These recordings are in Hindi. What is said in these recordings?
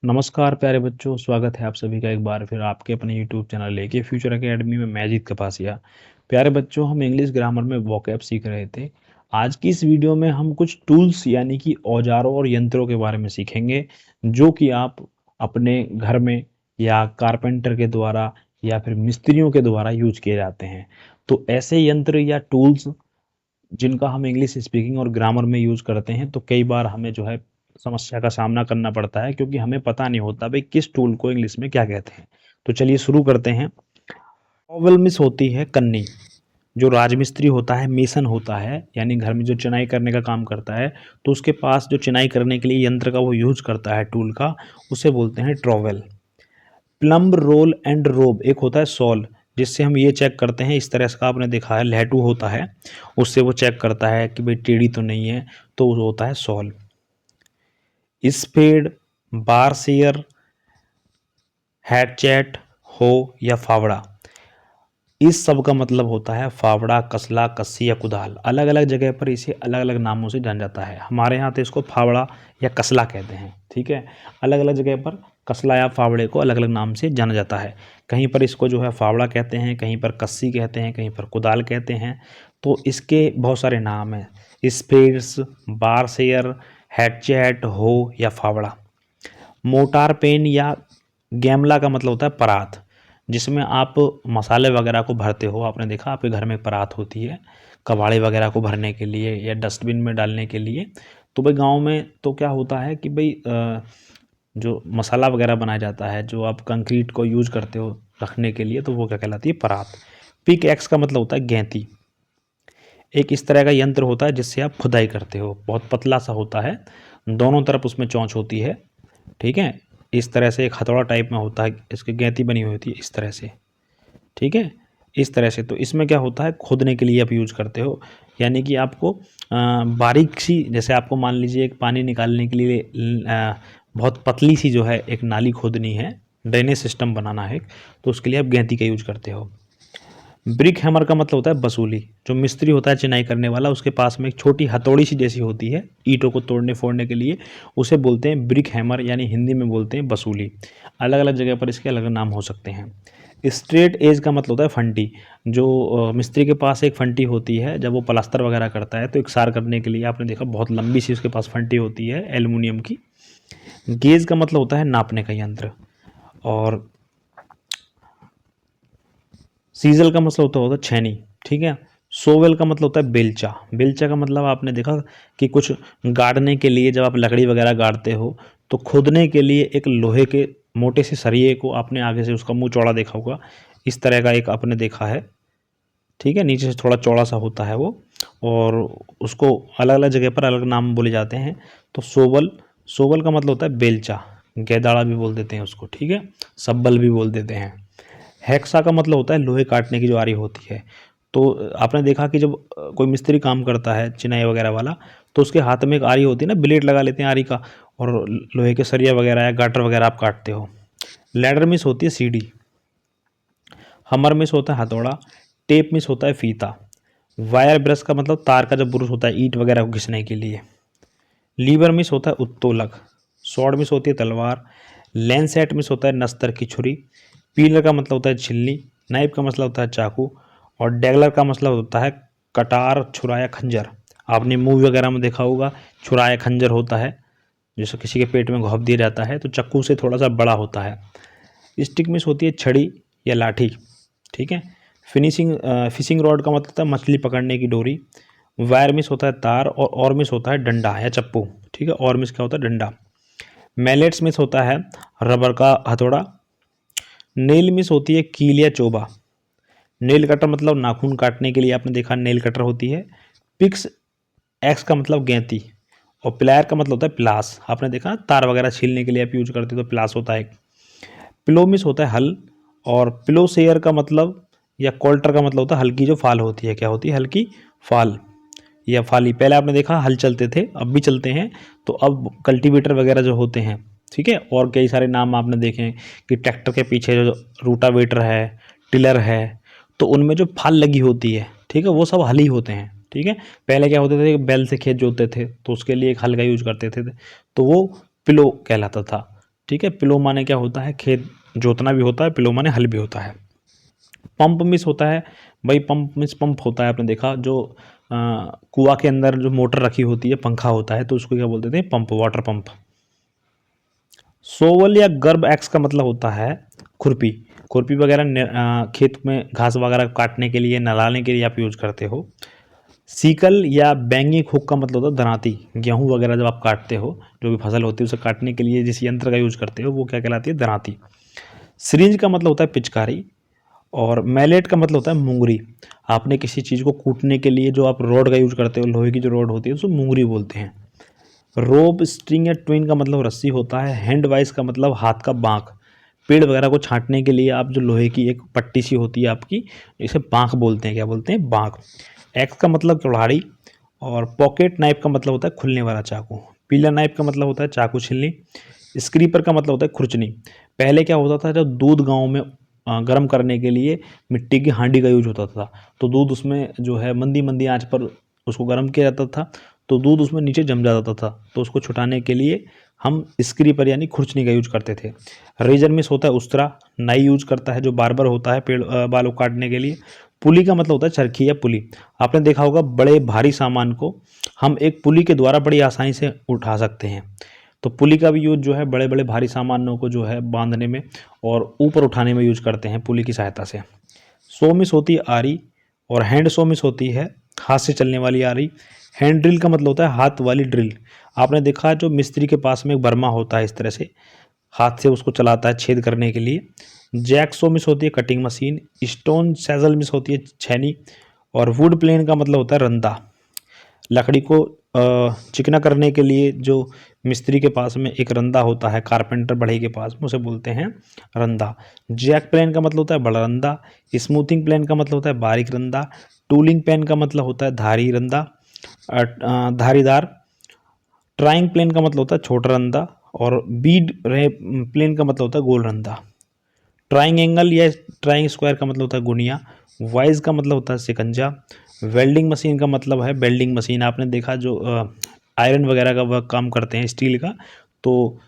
नमस्कार प्यारे बच्चों, स्वागत है आप सभी का एक बार फिर आपके अपने यूट्यूब चैनल लेके फ्यूचर एकेडमी में। मैं जीत कपासिया। प्यारे बच्चों, हम इंग्लिश ग्रामर में वोकैब सीख रहे थे। आज की इस वीडियो में हम कुछ टूल्स यानी कि औजारों और यंत्रों के बारे में सीखेंगे, जो कि आप अपने घर में या कारपेंटर के द्वारा या फिर मिस्त्रियों के द्वारा यूज किए जाते हैं। तो ऐसे यंत्र या टूल्स जिनका हम इंग्लिश स्पीकिंग और ग्रामर में यूज़ करते हैं, तो कई बार हमें जो है समस्या का सामना करना पड़ता है, क्योंकि हमें पता नहीं होता भाई किस टूल को इंग्लिश में क्या कहते हैं। तो चलिए शुरू करते हैं। ट्रॉवेल मिस होती है कन्नी। जो राजमिस्त्री होता है, मेसन होता है, यानी घर में जो चिनाई करने का काम करता है, तो उसके पास जो चिनाई करने के लिए यंत्र का वो यूज करता है टूल का, उसे बोलते हैं ट्रॉवेल। प्लम्ब रोल एंड रोब एक होता है सॉल, जिससे हम ये चेक करते हैं, इस तरह का आपने देखा है लहटू होता है, उससे वो चेक करता है कि भाई टेढ़ी तो नहीं है, तो वो होता है सॉल। स्पेड, बार शेयर, हैचेट, हो या फावड़ा, इस सब का मतलब होता है फावड़ा, कसला, कस्सी या कुदाल। अलग अलग जगह पर इसे अलग अलग नामों से जाना जाता है। हमारे यहाँ तो इसको फावड़ा या कसला कहते हैं, ठीक है। अलग अलग जगह पर कसला या फावड़े को अलग अलग नाम से जाना जाता है। कहीं पर इसको जो है फावड़ा कहते हैं, कहीं पर कस्सी कहते हैं, कहीं पर कुदाल कहते हैं। तो इसके बहुत सारे नाम हैं: स्पेड्स, बार शेयर, हैचेट, हो या फावड़ा। मोटार पेन या गैमला का मतलब होता है परात, जिसमें आप मसाले वगैरह को भरते हो। आपने देखा आपके घर में परात होती है कबाड़े वगैरह को भरने के लिए या डस्टबिन में डालने के लिए। तो भाई गांव में तो क्या होता है कि भाई जो मसाला वगैरह बनाया जाता है, जो आप कंक्रीट को यूज करते हो रखने के लिए, तो वो क्या कहलाती है? परात। पिक एक्स का मतलब होता है गैंती। एक इस तरह का यंत्र होता है जिससे आप खुदाई करते हो, बहुत पतला सा होता है, दोनों तरफ उसमें चोंच होती है, ठीक है। इस तरह से एक हथौड़ा टाइप में होता है, इसकी गैंती बनी हुई होती है इस तरह से, ठीक है। इस तरह से तो इसमें क्या होता है, खोदने के लिए आप यूज करते हो, यानी कि आपको बारीक सी, जैसे आपको मान लीजिए एक पानी निकालने के लिए बहुत पतली सी जो है एक नाली खोदनी है, ड्रेनेज सिस्टम बनाना है, तो उसके लिए आप गैंती का यूज करते हो। ब्रिक हैमर का मतलब होता है बसूली। जो मिस्त्री होता है चिनाई करने वाला, उसके पास में एक छोटी हथौड़ी सी जैसी होती है ईंटों को तोड़ने फोड़ने के लिए, उसे बोलते हैं ब्रिक हैमर, यानी हिंदी में बोलते हैं बसूली। अलग अलग जगह पर इसके अलग नाम हो सकते हैं। स्ट्रेट एज का मतलब होता है फंटी। जो मिस्त्री के पास एक फंटी होती है, जब वो प्लास्टर वगैरह करता है तो इकसार करने के लिए, आपने देखा बहुत लंबी सी उसके पास फंटी होती है एल्युमिनियम की। गेज का मतलब होता है नापने का यंत्र। और सीजल का मतलब होता है छेनी, ठीक है। सोवेल का मतलब होता है बेलचा। बेलचा का मतलब आपने देखा कि कुछ गाड़ने के लिए, जब आप लकड़ी वगैरह गाड़ते हो, तो खोदने के लिए एक लोहे के मोटे से सरिये को आपने आगे से, उसका मुंह चौड़ा देखा होगा, इस तरह का एक आपने देखा है, ठीक है। नीचे से थोड़ा चौड़ा सा होता है वो, और उसको अलग अलग जगह पर अलग नाम बोले जाते हैं। तो सोवल, सोवल का मतलब होता है बेलचा, गेदाड़ा भी बोल देते हैं उसको, ठीक है, सब्बल भी बोल देते हैं। हेक्सा का मतलब होता है लोहे काटने की जो आरी होती है। तो आपने देखा कि जब कोई मिस्त्री काम करता है चिनाई वगैरह वाला, तो उसके हाथ में एक आरी होती है ना, ब्लेड लगा लेते हैं आरी का, और लोहे के सरिया वगैरह या गाटर वगैरह आप काटते हो। लैडर मिस होती है सीढ़ी। हमर मिस होता है हथौड़ा। टेप मिस होता है फीता। वायर ब्रश का मतलब तार का जब ब्रश होता है ईंट वगैरह को घिसने के लिए। लीवर मिस होता है उत्तोलक। स्वॉर्ड मिस होती है तलवार। लैंसेट मिस होता है नस्तर की छुरी। पीलर का मतलब होता है छिल्ली। नाइफ का मतलब होता है चाकू। और डैगलर का मतलब होता है कटार, छुरा या खंजर। आपने मूवी वगैरह में देखा होगा, छुरा या खंजर होता है, जैसे किसी के पेट में घोंप दिया जाता है, तो चक्कू से थोड़ा सा बड़ा होता है। स्टिक मिस होती है छड़ी या लाठी, ठीक है। फिशिंग रॉड का मतलब होता है मछली पकड़ने की डोरी। वायर मिस होता है तार, और मिस होता है डंडा या चप्पू, ठीक है। और मिस क्या होता है? डंडा। मैलेट्स मिस होता है रबर का हथौड़ा। नेल मिस होती है कील या चोबा। नेल कटर मतलब नाखून काटने के लिए, आपने देखा नेल कटर होती है। पिक्स एक्स का मतलब गेंती। और प्लायर का मतलब होता है प्लास। आपने देखा तार वगैरह छीलने के लिए आप यूज करते हो, तो प्लास होता है। पिलो मिस होता है हल। और पिलो शेयर का मतलब, या कोल्टर का मतलब होता है हल्की जो फाल होती है। क्या होती है? हल्की फाल या फाली। पहले आपने देखा हल चलते थे, अब भी चलते हैं, तो अब कल्टीवेटर वगैरह जो होते हैं, ठीक है। और कई सारे नाम आपने देखे हैं कि ट्रैक्टर के पीछे जो रूटावेटर है, टिलर है, तो उनमें जो फाल लगी होती है, ठीक है, वो सब हल ही होते हैं, ठीक है। पहले क्या होते थे, बैल से खेत जोतते थे, तो उसके लिए एक हल का यूज करते थे, तो वो पिलो कहलाता था, ठीक है। प्लो माने क्या होता है, खेत जोतना भी होता है, प्लो माने हल भी होता है। पंप मिस होता है भाई, पंप मिस पंप होता है, आपने देखा जो कुआं के अंदर जो मोटर रखी होती है, पंखा होता है, तो उसको क्या बोलते थे, पंप, वाटर पंप। सोवल या गर्ब एक्स का मतलब होता है खुरपी। खुरपी वगैरह खेत में घास वगैरह काटने के लिए, नलाने के लिए आप यूज करते हो। सीकल या बैंगिंग हुक का मतलब होता है दरांती। गेहूं वगैरह जब आप काटते हो, जो भी फसल होती है उसे काटने के लिए जिस यंत्र का यूज करते हो वो क्या कहलाती है, दरांती। सिरिंज का मतलब होता है पिचकारी। और मैलेट का मतलब होता है मुंगरी। आपने किसी चीज़ को कूटने के लिए जो आप रॉड का यूज करते हो, लोहे की जो रॉड होती है उसको मुंगरी बोलते हैं। रोप, स्ट्रिंग या ट्विन का मतलब रस्सी होता है। हैंड वाइस का मतलब हाथ का बांक। पेड़ वगैरह को छांटने के लिए आप जो लोहे की एक पट्टी सी होती है आपकी, इसे बांक बोलते हैं। क्या बोलते हैं, बांक। एक्स का मतलब कुल्हाड़ी। और पॉकेट नाइफ का मतलब होता है खुलने वाला चाकू। पीला नाइफ का मतलब होता है चाकू छीलनी। स्क्रीपर का मतलब होता है खुरचनी। पहले क्या होता था, जब दूध गांव में गर्म करने के लिए मिट्टी की हांडी का यूज होता था, तो दूध उसमें जो है मंदी मंदी आंच पर उसको गर्म किया जाता था, तो दूध उसमें नीचे जम जाता था, तो उसको छुटाने के लिए हम स्क्रीपर यानी खुरचनी का यूज करते थे। रेजर मिस होता है उस्तरा। नाई यूज करता है जो बार्बर होता है पेड़ बालों काटने के लिए। पुली का मतलब होता है चरखी या पुली। आपने देखा होगा बड़े भारी सामान को हम एक पुली के द्वारा बड़ी आसानी से उठा सकते हैं, तो पुली का भी यूज जो है बड़े बड़े भारी सामानों को जो है बांधने में और ऊपर उठाने में यूज करते हैं पुली की सहायता से। सो मिस होती है आरी। और हैंड सो मिस होती है हाथ से चलने वाली आरी। हैंड ड्रिल का मतलब होता है हाथ वाली ड्रिल। आपने देखा है जो मिस्त्री के पास में एक बर्मा होता है, इस तरह से हाथ से उसको चलाता है छेद करने के लिए। जैक सो मिस होती है cutting machine. Stone Sejal miss होती है छैनी। और वुड प्लेन का मतलब होता है रंदा। लकड़ी को चिकना करने के लिए जो मिस्त्री के पास में एक रंदा होता है, कारपेंटर बढ़ई के पास में, उसे बोलते हैं रंदा। जैक प्लेन का मतलब होता है बड़ा रंदा। स्मूथिंग प्लेन का मतलब होता है बारीक रंदा। टूलिंग पेन का मतलब होता है धारी रंदा, धारीदार। ट्राइंग प्लेन का मतलब होता है छोटा रंदा। और बीड प्लेन का मतलब होता है गोल रंदा। ट्राइंग एंगल या ट्राइंग स्क्वायर का मतलब होता है गुनिया। वाइज का मतलब होता है शिकंजा। वेल्डिंग मशीन का मतलब है बेल्डिंग मशीन। आपने देखा जो आयरन वगैरह का वह काम करते हैं स्टील का, तो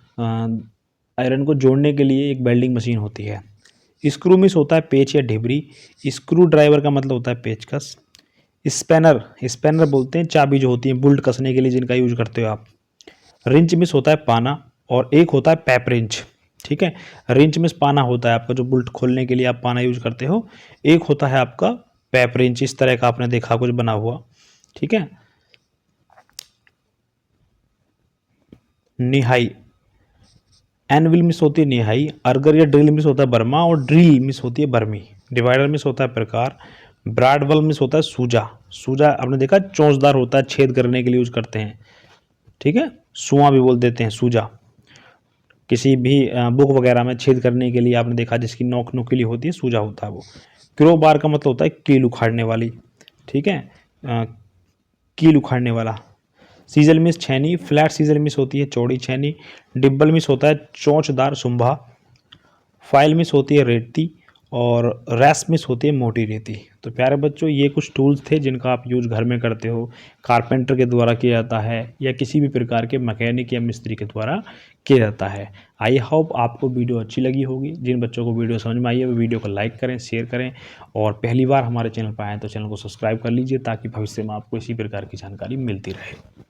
आयरन को जोड़ने के लिए एक वेल्डिंग मशीन होती है। स्क्रू मिस होता है पेच या ढिबरी। स्क्रू ड्राइवर का मतलब होता है पेचकस। स्पैनर, स्पैनर बोलते हैं चाबी जो होती है बुल्ट कसने के लिए जिनका यूज करते हो आप। रिंच मिस होता है पाना। और एक होता है पैप रिंच। ठीक है, रिंच मिस पाना होता है आपका जो बुल्ट खोलने के लिए आप पाना यूज करते हो। एक होता है आपका पैप रिंच, इस तरह का आपने देखा कुछ बना हुआ। ठीक है। निहाई, एनविल मिस होती है निहाई। अर्गर या ड्रिल मिस होता है बर्मा। और ड्रिल मिस होती है बर्मी। डिवाइडर मिस होता है प्रकार। ब्राडवल मिस होता है सूजा। सूजा आपने देखा चोंचदार होता है, छेद करने के लिए यूज करते हैं। ठीक है, सुआ भी बोल देते हैं सूजा। किसी भी बुक वगैरह में छेद करने के लिए आपने देखा जिसकी नोक नुकीली होती है, सूजा होता है वो। क्रो बार का मतलब होता है कील उखाड़ने वाली। ठीक है, कील उखाड़ने वाला। सीजल मिस छैनी। फ्लैट सीजल मिस होती है चौड़ी छैनी। डिब्बल मिस होता है चोंचदार सुंभा। फाइल मिस होती है रेती। और रैस मिस होती है मोटी रेती। तो प्यारे बच्चों, ये कुछ टूल्स थे जिनका आप यूज घर में करते हो, कारपेंटर के द्वारा किया जाता है या किसी भी प्रकार के मैकेनिक या मिस्त्री के द्वारा किया जाता है। आई होप आपको वीडियो अच्छी लगी होगी। जिन बच्चों को वीडियो समझ में आई है वो वीडियो को लाइक करें, शेयर करें, और पहली बार हमारे चैनल पर आएँ तो चैनल को सब्सक्राइब कर लीजिए ताकि भविष्य में आपको इसी प्रकार की जानकारी मिलती रहे।